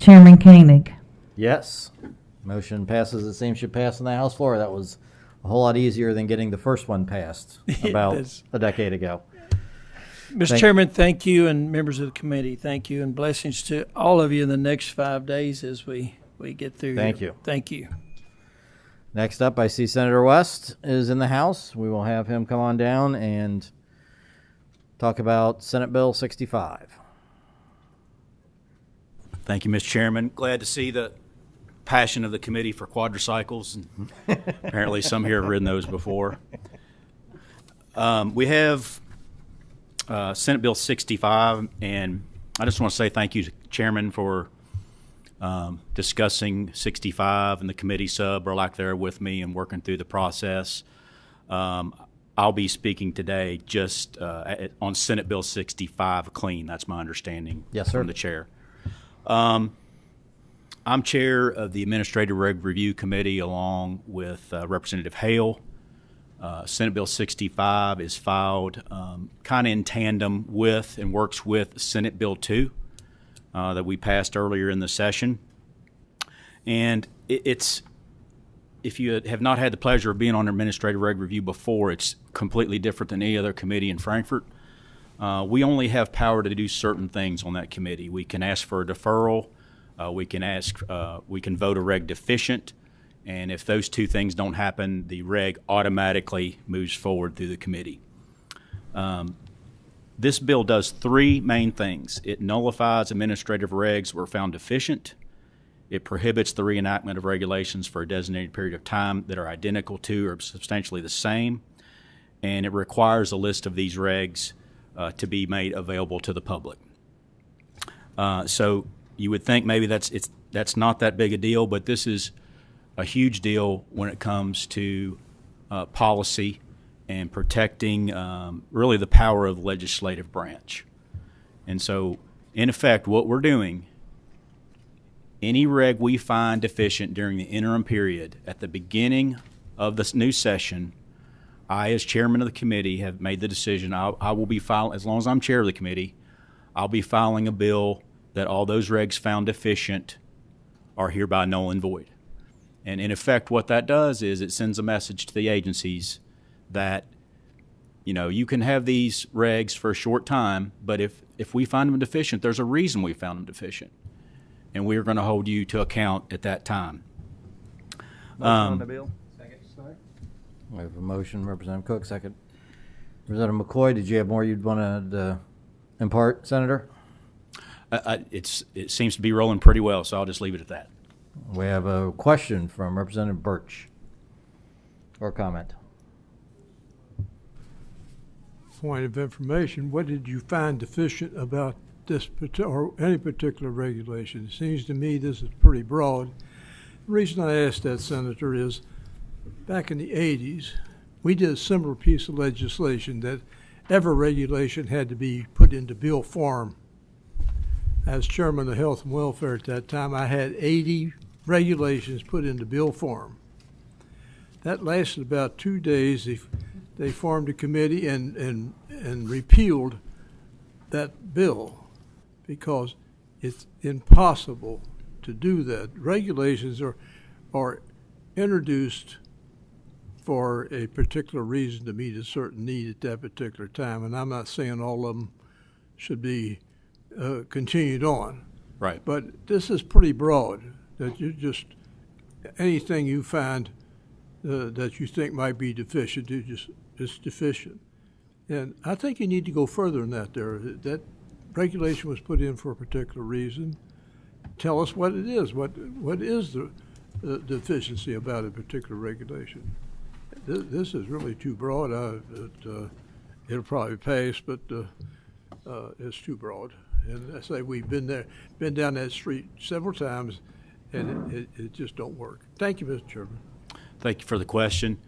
Chairman Koenig. Yes. Motion passes. It seems should pass on the House floor. That was a whole lot easier than getting the first one passed about a decade ago. Mr. Chairman, thank you, and members of the committee, thank you, and blessings to all of you in the next 5 days as we get through Thank here. you. Thank you. Next up, I see Senator West is in the House. We will have him come on down and talk about Senate Bill 65. Thank you, Mr. Chairman. Glad to see the passion of the committee for quadricycles. Apparently some here have ridden those before. We have Senate Bill 65, and I just want to say thank you to Chairman for discussing 65 and the committee sub or lack there with me and working through the process. I'll be speaking today just on Senate Bill 65 clean. That's my understanding. Yes, sir. From the chair. I'm chair of the Administrative Reg Review Committee along with Representative Hale. Senate Bill 65 is filed kind of in tandem with and works with Senate Bill 2 that we passed earlier in the session. And it's, if you have not had the pleasure of being on Administrative Reg Review before, it's completely different than any other committee in Frankfort. We only have power to do certain things on that committee. We can ask for a deferral. We can vote a reg deficient. And if those two things don't happen, the reg automatically moves forward through the committee. This bill does three main things. It nullifies administrative regs where found deficient. It prohibits the reenactment of regulations for a designated period of time that are identical to or substantially the same. And it requires a list of these regs to be made available to the public. So you would think maybe that's not that big a deal, but this is a huge deal when it comes to policy and protecting really the power of the legislative branch. And so, in effect, what we're doing, any reg we find deficient during the interim period at the beginning of this new session, I, as chairman of the committee, have made the decision I will be filing, as long as I'm chair of the committee, I'll be filing a bill that all those regs found deficient are hereby null and void. And in effect, what that does is it sends a message to the agencies that, you know, you can have these regs for a short time, but if we find them deficient, there's a reason we found them deficient. And we're going to hold you to account at that time. Motion on the bill? Second. We have a motion, Representative Cook, second. Representative McCoy, did you have more you'd want to impart, Senator? It seems to be rolling pretty well, so I'll just leave it at that. We have a question from Representative Birch, or comment. Point of information, what did you find deficient about this or any particular regulation? It seems to me this is pretty broad. The reason I asked that, Senator, is back in the 80s, we did a similar piece of legislation that every regulation had to be put into bill form. As chairman of Health and Welfare at that time, I had 80 regulations put into bill form. That lasted about 2 days. They formed a committee and repealed that bill because it's impossible to do that. Regulations are introduced for a particular reason to meet a certain need at that particular time, and I'm not saying all of them should be continued on. Right. But this is pretty broad, that you just, anything you find that you think might be deficient, it's deficient. And I think you need to go further than that there. That regulation was put in for a particular reason. Tell us what it is. What is the deficiency about a particular regulation? This is really too broad. It'll probably pass, but it's too broad. And I say we've been down that street several times, and it just don't work. Thank you, Mr. Chairman. Thank you for the question.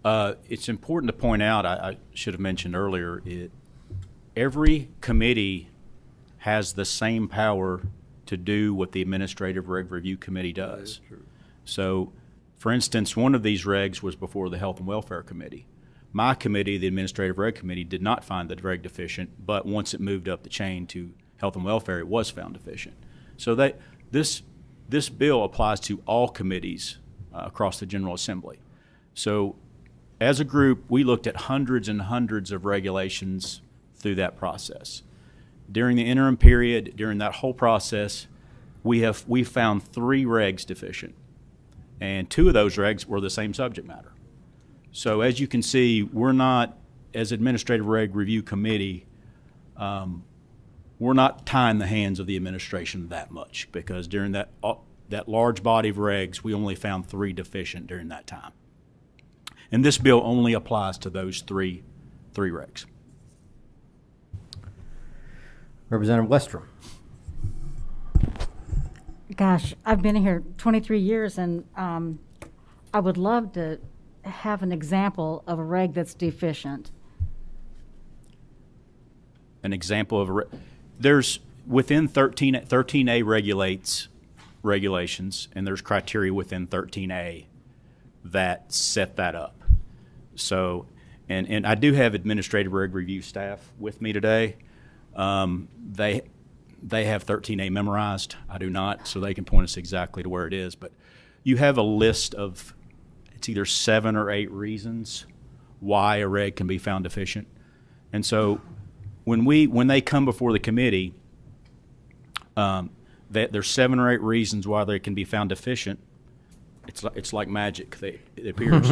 It's important to point out, I should have mentioned earlier, every committee has the same power to do what the Administrative Reg Review Committee does. So, for instance, one of these regs was before the Health and Welfare Committee. My committee, the Administrative Reg Committee, did not find the reg deficient, but once it moved up the chain to Health and Welfare, it was found deficient. So this bill applies to all committees across the General Assembly. So as a group, we looked at hundreds and hundreds of regulations through that process. During the interim period, during that whole process, we found 3 regs deficient, and 2 of those regs were the same subject matter. So as you can see, we're not, as Administrative Reg Review Committee, we're not tying the hands of the administration that much, because during that large body of regs, we only found 3 deficient during that time. And this bill only applies to those three regs. Representative Westrom. Gosh, I've been here 23 years, and I would love to have an example of a reg that's deficient. An example of there's within 13A regulations, and there's criteria within 13A that set that up. So, and I do have Administrative Reg Review staff with me today. They have 13A memorized. I do not, so they can point us exactly to where it is. But you have a list of, it's either 7 or 8 reasons why a reg can be found deficient. And so when they come before the committee, there's 7 or 8 reasons why they can be found deficient. It's like magic. It appears.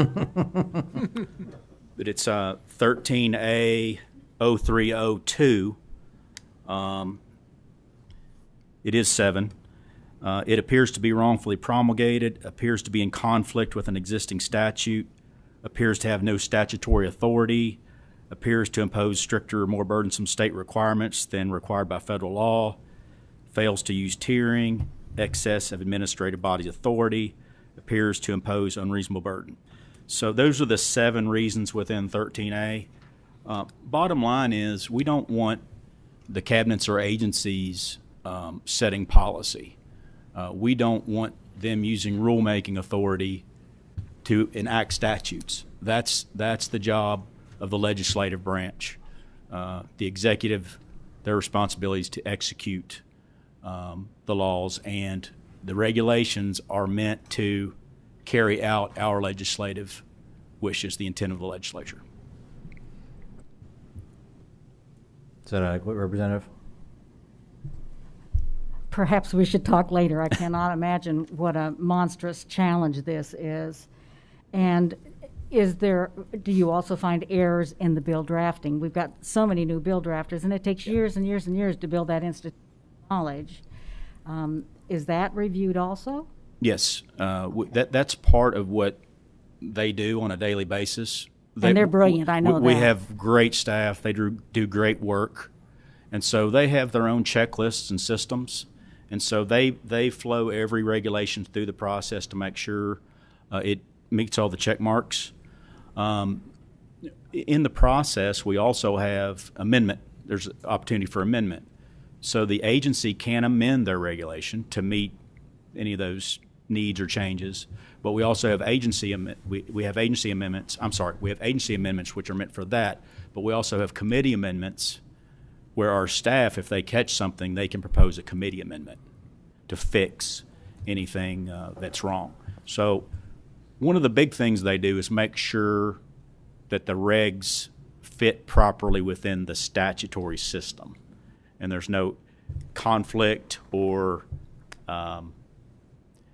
But it's 13A 0302. It is 7. It appears to be wrongfully promulgated, appears to be in conflict with an existing statute, appears to have no statutory authority, appears to impose stricter or more burdensome state requirements than required by federal law, fails to use tiering, excess of administrative body authority, appears to impose unreasonable burden. So those are the 7 reasons within 13A. Bottom line is, we don't want the cabinets or agencies setting policy. We don't want them using rulemaking authority to enact statutes. That's the job of the legislative branch. The executive, their responsibility is to execute the laws, and the regulations are meant to carry out our legislative wishes, the intent of the legislature. Is that adequate, Representative? Perhaps we should talk later. I cannot imagine what a monstrous challenge this is. And do you also find errors in the bill drafting? We've got so many new bill drafters, and it takes years and years and years to build that institutional knowledge. Is that reviewed also? Yes, that's part of what they do on a daily basis. And they're brilliant, I know that. We have great staff. They do great work. And so they have their own checklists and systems. And so they flow every regulation through the process to make sure it meets all the check marks. In the process, we also have amendment. There's an opportunity for amendment. So the agency can amend their regulation to meet any of those needs or changes. But we also have we have agency amendments. We have agency amendments which are meant for that. But we also have committee amendments where our staff, if they catch something, they can propose a committee amendment to fix anything that's wrong. So one of the big things they do is make sure that the regs fit properly within the statutory system, and there's no conflict or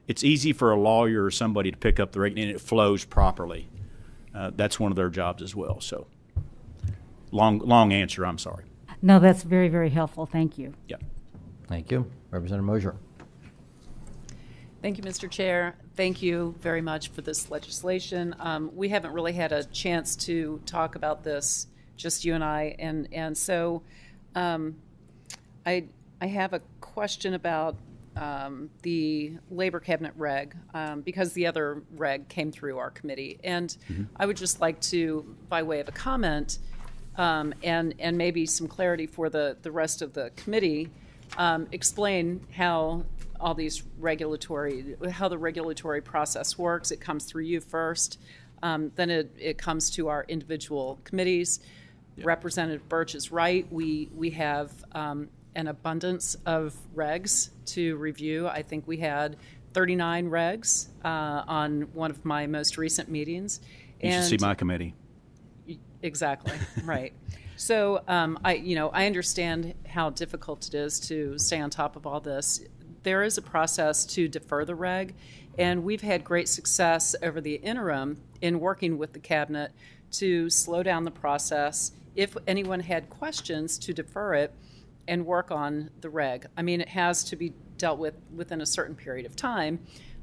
it's easy for a lawyer or somebody to pick up the reg and it flows properly. That's one of their jobs as well. So long answer, I'm sorry. No, that's very, very helpful. Thank you. Yeah. Thank you. Representative Mosier. Thank you, Mr. Chair. Thank you very much for this legislation. We haven't really had a chance to talk about this, just you and I, and so I have a question about the Labor Cabinet reg, because the other reg came through our committee, and I would just like to, by way of a comment, and maybe some clarity for the rest of the committee, explain how all these how the regulatory process works. It comes through you first, then it comes to our individual committees. Yeah. Representative Birch is right. We have an abundance of regs to review. I think we had 39 regs on one of my most recent meetings. You should see my committee. Exactly, right. So I understand how difficult it is to stay on top of all this. There is a process to defer the reg, and we've had great success over the interim in working with the cabinet to slow down the process. If anyone had questions, to defer it and work on the reg. I mean, it has to be dealt with within a certain period of time,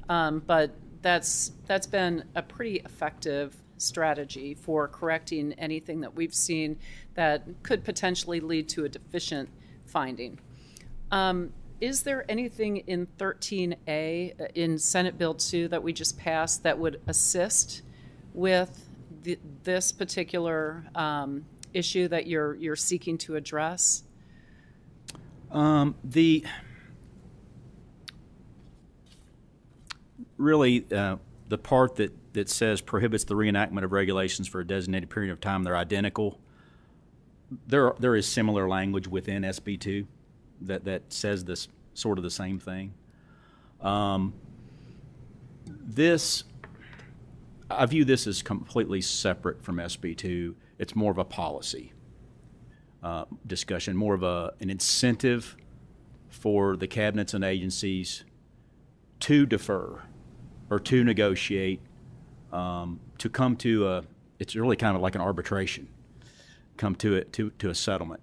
but that's been a pretty effective strategy for correcting anything that we've seen that could potentially lead to a deficient finding. Is there anything in 13A in Senate Bill 2 that we just passed that would assist with this particular issue that you're seeking to address? The part that says prohibits the reenactment of regulations for a designated period of time, they're identical. There is similar language within SB 2 that says this sort of the same thing. I view this as completely separate from SB 2. It's more of a policy discussion, more of an incentive for the cabinets and agencies to defer or to negotiate, to come to it's really kind of like an arbitration, come to a settlement.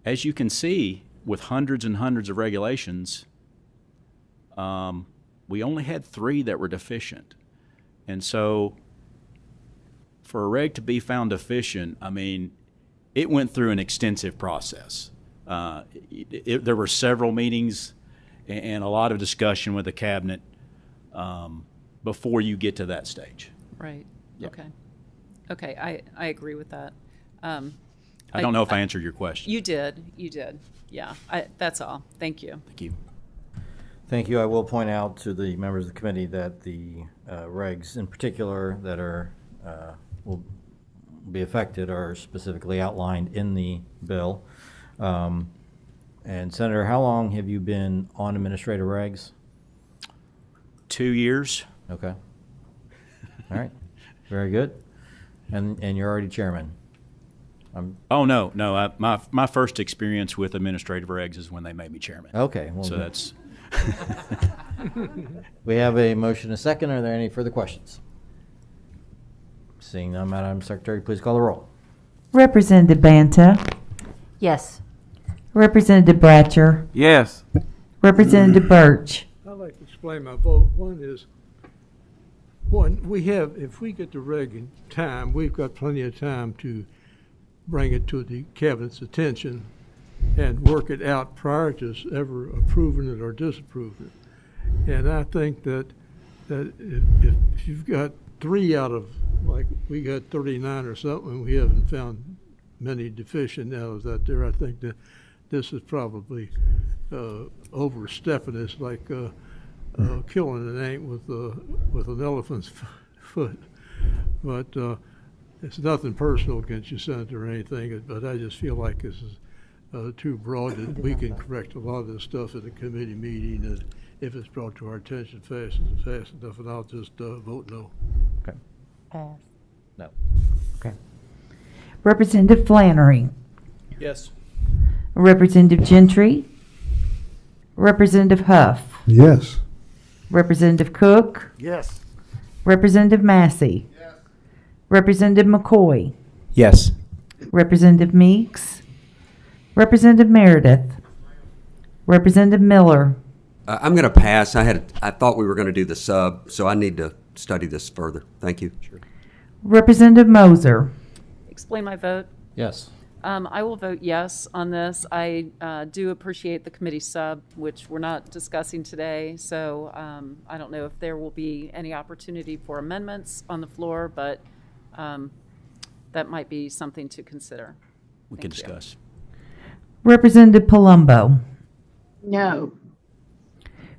As you can see, with hundreds and hundreds of regulations, we only had 3 that were deficient. And so for a reg to be found deficient, I mean, it went through an extensive process. There were several meetings and a lot of discussion with the cabinet before you get to that stage. Right. Yep. Okay. I agree with that. I don't know if I answered your question. You did. Yeah. That's all. Thank you. Thank you. Thank you. I will point out to the members of the committee that the regs in particular that are will be affected are specifically outlined in the bill. And Senator, how long have you been on administrative regs? 2 years. Okay. All right. Very good. And you're already chairman. Oh, no. My first experience with administrative regs is when they made me chairman. Okay. Well, So good. that's, We have a motion, a second. Are there any further questions? Seeing none, Madam Secretary, please call the roll. Representative Banta, Yes. Representative Bratcher, Yes. Representative Birch. I'd like to explain my vote. If we get the reg in time, we've got plenty of time to bring it to the cabinet's attention and work it out prior to us ever approving it or disapproving it. And I think that if you've got 3 out of, like, we got 39 or something, we haven't found many deficient out of that there, I think that this is probably overstepping. It's like killing an ant with an elephant's foot. But it's nothing personal against you, Senator, or anything, but I just feel like this is too broad that we can correct a lot of this stuff at a committee meeting, and if it's brought to our attention fast enough, and I'll just vote no. Okay. Pass. No. Okay. Representative Flannery, Yes. Representative Gentry, Representative Huff, Yes. Representative Cook, Yes. Representative Massey, Representative McCoy, Yes. Representative Meeks, Representative Meredith, Representative Miller, I'm going to pass. I thought we were going to do the sub, so I need to study this further. Thank you. Sure. Representative Moser. Explain my vote. Yes. I will vote yes on this. I do appreciate the committee sub, which we're not discussing today, so I don't know if there will be any opportunity for amendments on the floor, but that might be something to consider. we can Thank you. discuss. Representative Palumbo. No.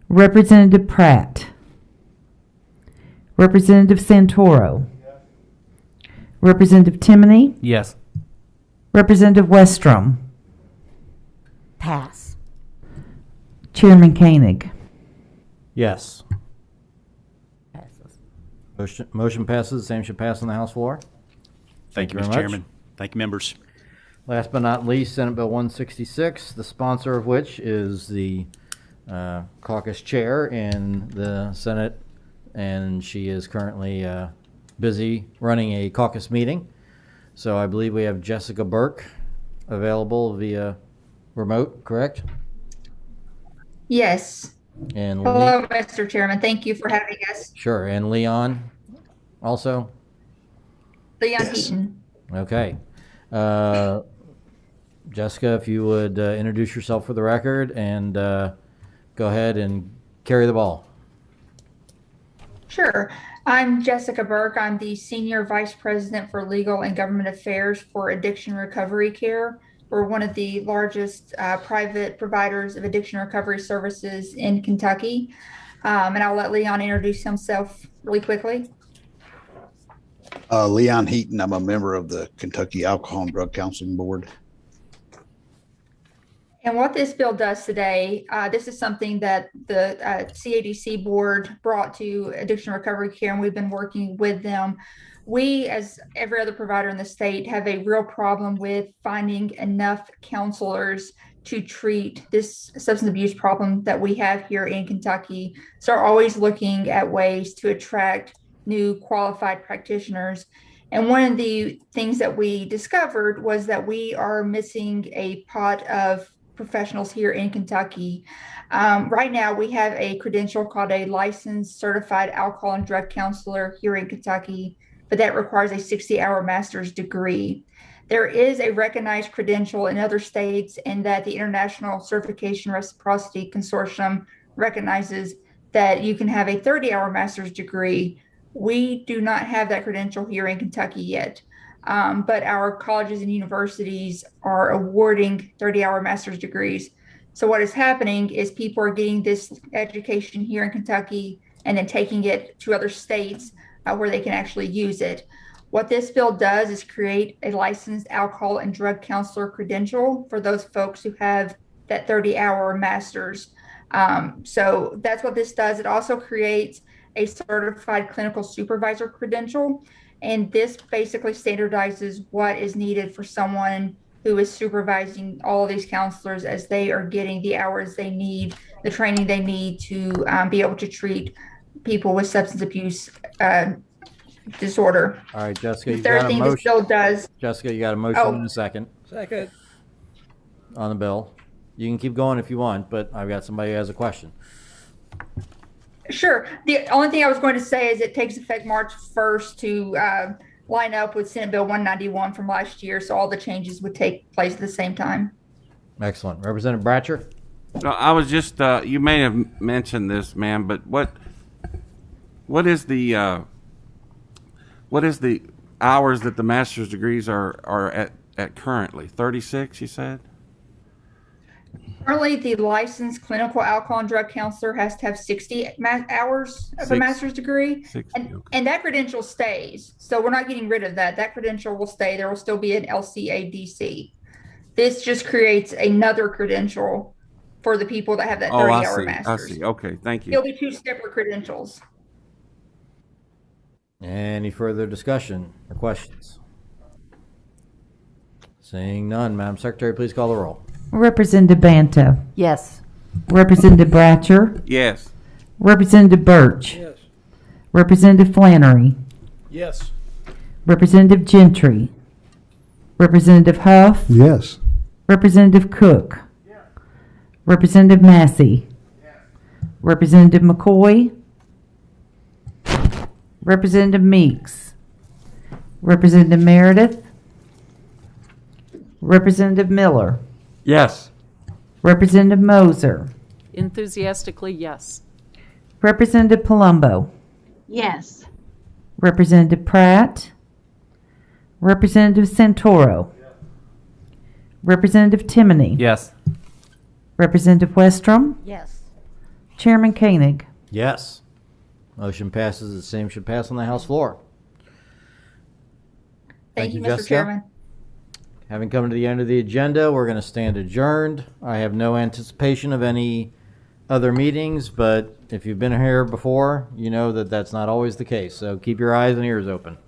Representative Pratt. Representative Santoro. Representative Timoney. Yes. Representative Westrom. Pass. Chairman Koenig. Yes. Motion passes. Same should pass on the House floor. Thank you, very Mr. much. Chairman. Thank you, members. Last but not least, Senate Bill 166, the sponsor of which is the caucus chair in the Senate, and she is currently busy running a caucus meeting. So I believe we have Jessica Burke available via remote, correct? Yes. And Hello, Mr. Chairman. Thank you for having us. Sure, and Leon also? Leon Heaton. Okay. Jessica, if you would introduce yourself for the record and go ahead and carry the ball. Sure. I'm Jessica Burke. I'm the Senior Vice President for Legal and Government Affairs for Addiction Recovery Care. We're one of the largest private providers of addiction recovery services in Kentucky. And I'll let Leon introduce himself really quickly. Leon Heaton. I'm a member of the Kentucky Alcohol and Drug Counseling Board. And what this bill does today, this is something that the CADC board brought to Addiction Recovery Care, and we've been working with them. We, as every other provider in the state, have a real problem with finding enough counselors to treat this substance abuse problem that we have here in Kentucky. So we're always looking at ways to attract new qualified practitioners. And one of the things that we discovered was that we are missing a pot of professionals here in Kentucky. Right now, we have a credential called a licensed certified alcohol and drug counselor here in Kentucky, but that requires a 60-hour master's degree. There is a recognized credential in other states, and that the International Certification Reciprocity Consortium recognizes that you can have a 30-hour master's degree. We do not have that credential here in Kentucky yet. But our colleges and universities are awarding 30-hour master's degrees. So what is happening is people are getting this education here in Kentucky and then taking it to other states where they can actually use it. What this bill does is create a licensed alcohol and drug counselor credential for those folks who have that 30-hour master's. So that's what this does. It also creates a certified clinical supervisor credential. And this basically standardizes what is needed for someone who is supervising all of these counselors as they are getting the hours they need, the training they need to be able to treat people with substance abuse disorder. All right, Jessica, The you third got a thing this motion. bill does, Jessica, you got a motion Oh. in a second Second. on the bill. You can keep going if you want, but I've got somebody who has a question. sure. The only thing I was going to say is it takes effect March 1st to line up with Senate Bill 191 from last year. So all the changes would take place at the same time. Excellent. Representative Bratcher? No, I was just, you may have mentioned this, ma'am, but what is the hours that the master's degrees are at currently? 36, you said? Currently, the licensed clinical alcohol and drug counselor has to have 60 hours of a Six- master's degree. 60, And, okay. and that credential stays. So we're not getting rid of that. That credential will stay. There will still be an LCADC. This just creates another credential for the people that have that Oh, I 30-hour see, I master's. see. Okay, thank you. It'll be two separate credentials. Any further discussion or questions? Seeing none, Madam Secretary, please call the roll. Representative Banta. Yes. Representative Bratcher. Yes. Representative Birch. Yes. Representative Flannery. Yes. Representative Gentry. Representative Huff. Yes. Representative Cook. Representative Massey. Representative McCoy. Representative Meeks. Representative Meredith. Representative Miller. Yes. Representative Moser. Enthusiastically, yes. Representative Palumbo. Yes. Representative Pratt. Representative Santoro. Representative Timoney. Yes. Representative Westrom. Yes. Chairman Koenig. Yes. Motion passes. The same should pass on the House floor. Thank you, Mr. Jessica. Chairman. Having come to the end of the agenda, we're going to stand adjourned. I have no anticipation of any other meetings, but if you've been here before, you know that that's not always the case. So keep your eyes and ears open.